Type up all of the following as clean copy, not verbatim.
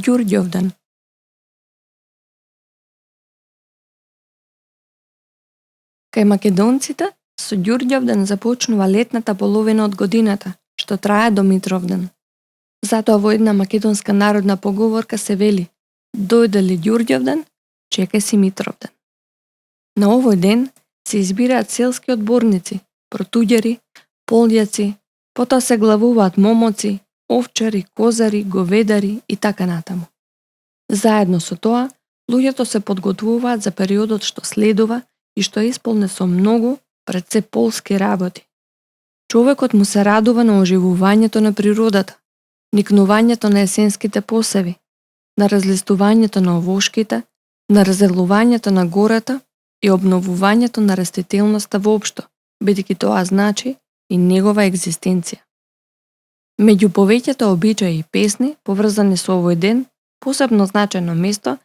Ѓурѓовден. Кај македонците, со Ѓурѓовден започнува летната половина од годината, што трае до Митровден. Затоа во една македонска народна поговорка се вели: дојде ли Ѓурѓовден, чекај си Митровден. На овој ден се избираат селски одборници, протуѓери, полјаци, потоа се главуваат момоци, овчари, козари, говедари и така натаму. Заедно со тоа, луѓето се подготвуваат за периодот што следува и што е исполнет со многу, пред се полски работи. Човекот му се радува на оживувањето на природата, никнувањето на есенските посеви, на разлистувањето на овошките, на разелувањето на гората и обновувањето на растителноста воопшто, бидејќи тоа значи и негова екзистенција. Меѓу повеќето обичаи и песни, поврзани со овој ден, посебно значајно место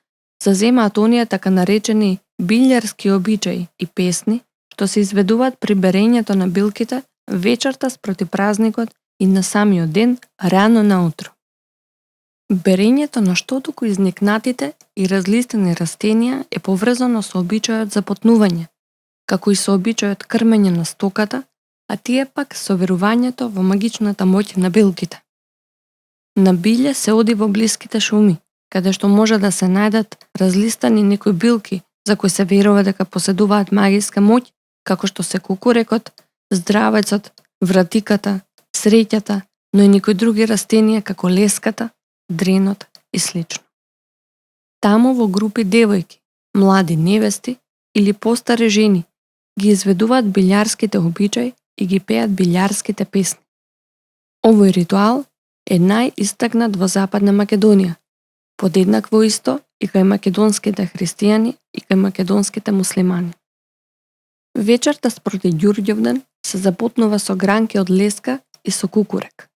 заземаат оние така наречени билјарски обичаи и песни, што се изведуваат при берењето на билките вечерта спроти празникот и на самиот ден рано наутро. Берењето на штотуку изникнатите и разлистени растенија е поврзано со обичајот за потнување, како и со обичајот крмење на стоката, а тие пак со верувањето во магичната моќ на билките. На билје се оди во блиските шуми, каде што може да се најдат разлистани некои билки за кои се верува дека поседуваат магиска моќ, како што се кукурекот, здравецот, вратиката, среќата, но и некои други растенија како леската, дренот и слично. Таму во групи девојки, млади невести или постари жени ги изведуваат билјарските обичаи и ги пеат билјарските песни. Овој ритуал е најистакнат во Западна Македонија, подеднакво исто и кај македонските христијани и кај македонските муслимани. Вечерта спроти Ѓурѓовден се запотнува со гранки од леска и со кукурек.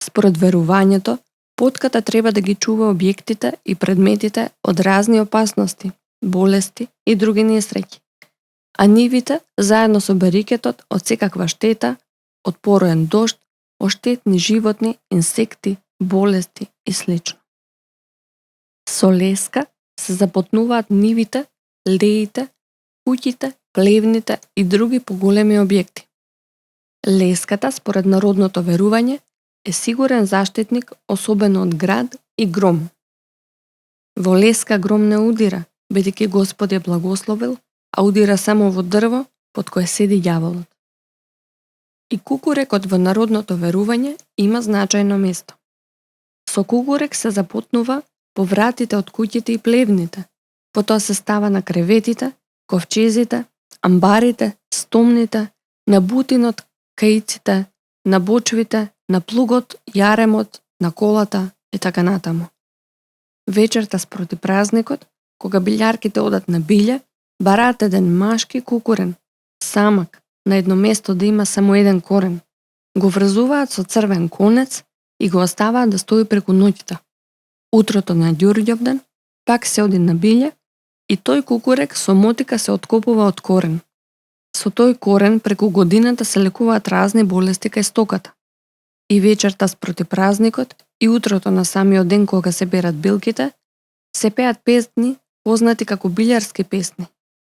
Според верувањето, потката треба да ги чува објектите и предметите од разни опасности, болести и други несреќи, а нивите заедно со берикетот од секаква штета, од пороен дожд, оштетни животни, инсекти, болести и слично. Со леска се запотнуваат нивите, леите, куќите, плевните и други поголеми објекти. Леската, според народното верување, е сигурен заштитник особено од град и гром. Во леска гром не удира, бидејќи Господ ја благословил, а удира само во дрво под кое седи ѓаволот. И кукурекот во народното верување има значајно место. Со кукурек се запотнува по вратите од куќите и плевните, потоа се става на креветите, ковчезите, амбарите, стомните, на бутинот, каиците, на бочвите, на плугот, јаремот, на колата и така натаму. Вечерта спроти празникот, кога билјарките одат на билје, бараат еден машки кукурен, самак, на едно место да има само еден корен. Го врзуваат со црвен конец и го оставаат да стои преку ноќта. Утрото на Ѓурѓовден пак се оди на билје и тој кукурек со мотика се откопува од корен. Со тој корен преку годината се лекуваат разни болести кај стоката. И вечерта спроти празникот и утрото на самиот ден кога се берат билките, се пеат песни познати како билјарски песни,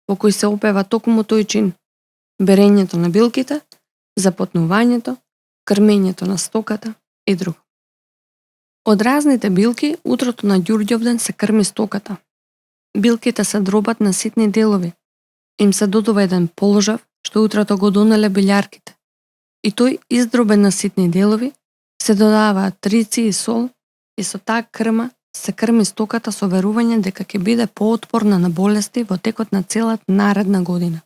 во кои се опева токму тој чин: берењето на билките, запотнувањето, крмењето на стоката и друго. Од разните билки, утрото на Ѓурѓовден се крми стоката. Билките се дробат на ситни делови. Им се додува еден полжав, што утрото го донеле билјарките. И тој издробен на ситни делови, се додаваат трици и сол, и со таа крма се крми стоката со верување дека ќе биде поотпорна на болести во текот на целата наредна година.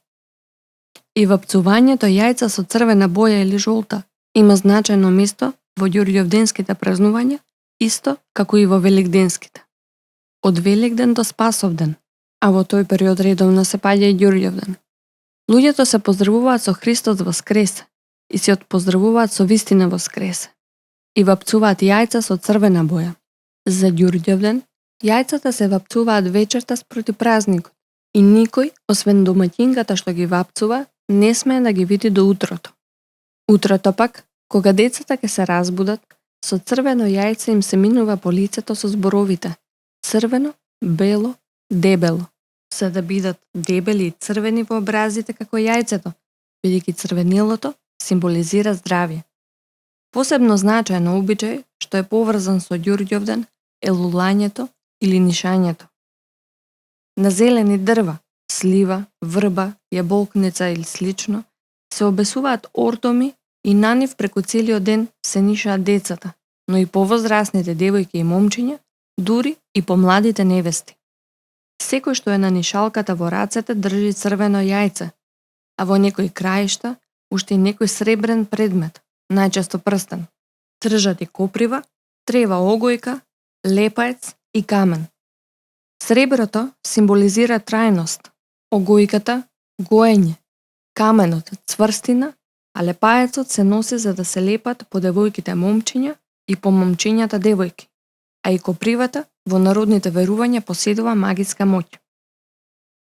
И вапцувањето јајца со црвена боја или жолта има значајно место во ѓурѓовденските празнувања, исто како и во великденските. Од Великден до Спасовден, а во тој период редовно се паѓа и Ѓурѓовден. Луѓето се поздравуваат со Христос воскресе и се отпоздравуваат со вистина воскресе и вапцуваат јајца со црвена боја. За Ѓурѓовден, јајцата се вапцуваат вечерта спроти празникот и никој, освен домаќинката што ги вапцува, не смее да ги види до утрото. Утрото пак, кога децата ќе се разбудат, со црвено јајце им се минува по лицето со зборовите црвено, бело, дебело, за да бидат дебели и црвени во образите како јајцето, бидејќи црвенилото символизира здравје. Посебно значаен обичај, што е поврзан со Ѓурѓовден, е лулањето или нишањето. На зелени дрва, слива, врба, јаболкница или слично, се обесуваат ортоми и на нив преку целиот ден се нишаат децата, но и повозрасните девојки и момчиња, дури и помладите невести. Секој што е на нишалката во рацете држи црвено јајце, а во некои краишта уште и некој сребрен предмет, најчесто прстен. Тржат и коприва, трева огојка, лепаец и камен. Среброто символизира трајност, огојката гоење, каменот цврстина, а лепаецот се носи за да се лепат по девојките момчиња и по момчињата девојки, а и копривата во народните верувања поседува магиска моќ.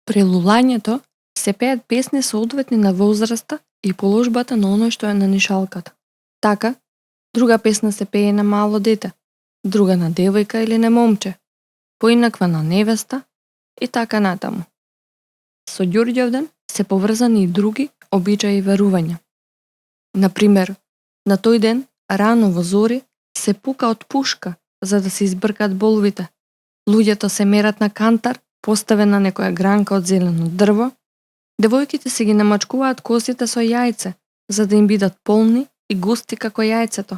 При лулањето се пеат песни соодветни на возраста и положбата на оној што е на нишалката. Така, друга песна се пее на мало дете, друга на девојка или на момче, поинаква на невеста и така натаму. Со Ѓурѓовден се поврзани и други обичаи и верувања. Например, на тој ден, рано во зори, се пука од пушка за да се избркат болвите. Луѓето се мерат на кантар, поставен на некоја гранка од зелено дрво. Девојките се ги намачкуваат косите со јајце, за да им бидат полни и густи како јајцето,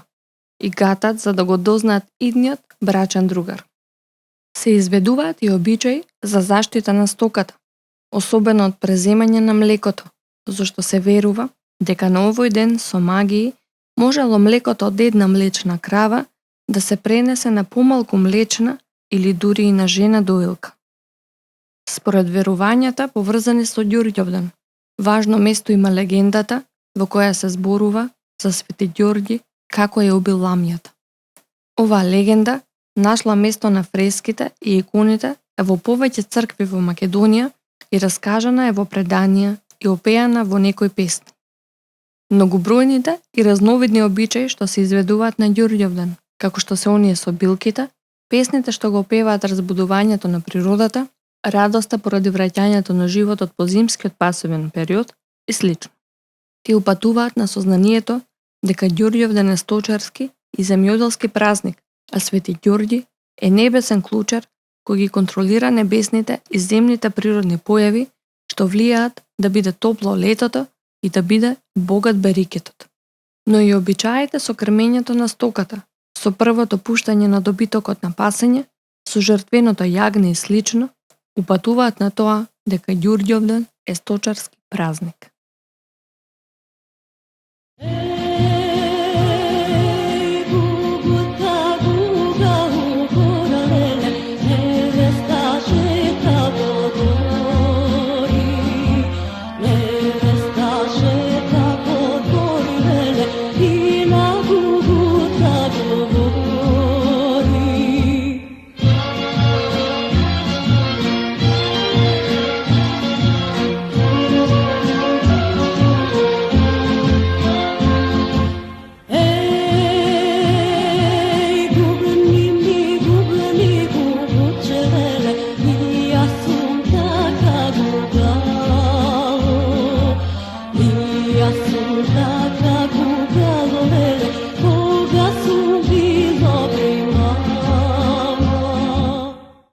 и гатат за да го дознаат идниот брачен другар. Се изведуваат и обичаи за заштита на стоката, особено од преземање на млекото, зашто се верува дека на овој ден со магии можело млекото од една млечна крава да се пренесе на помалку млечна или дури и на жена доилка. Според верувањата поврзани со Ѓурѓовден, важно место има легендата во која се зборува за Свети Ѓорѓи како ја убил ламјата. Оваа легенда нашла место на фреските и иконите во повеќе цркви во Македонија и раскажана е во преданија и опеана во некои песни. Многобројните и разновидни обичаи што се изведуваат на Ѓурѓовден, како што се оние со билките, песните што го опеваат разбудувањето на природата, радоста поради враќањето на животот по зимскиот пасовен период и слично. Тие упатуваат на сознанието дека Ѓурѓовден е сточарски и земјоделски празник, а Свети Ѓорѓи е небесен клучар кој ги контролира небесните и земните природни појави што влијаат да биде топло летото и да биде богат берикетот. Но и обичаите со крмењето на стоката, со првото пуштање на добитокот на пасење, со жртвеното јагне и слично, упатуваат на тоа дека Ѓурѓовден е сточарски празник.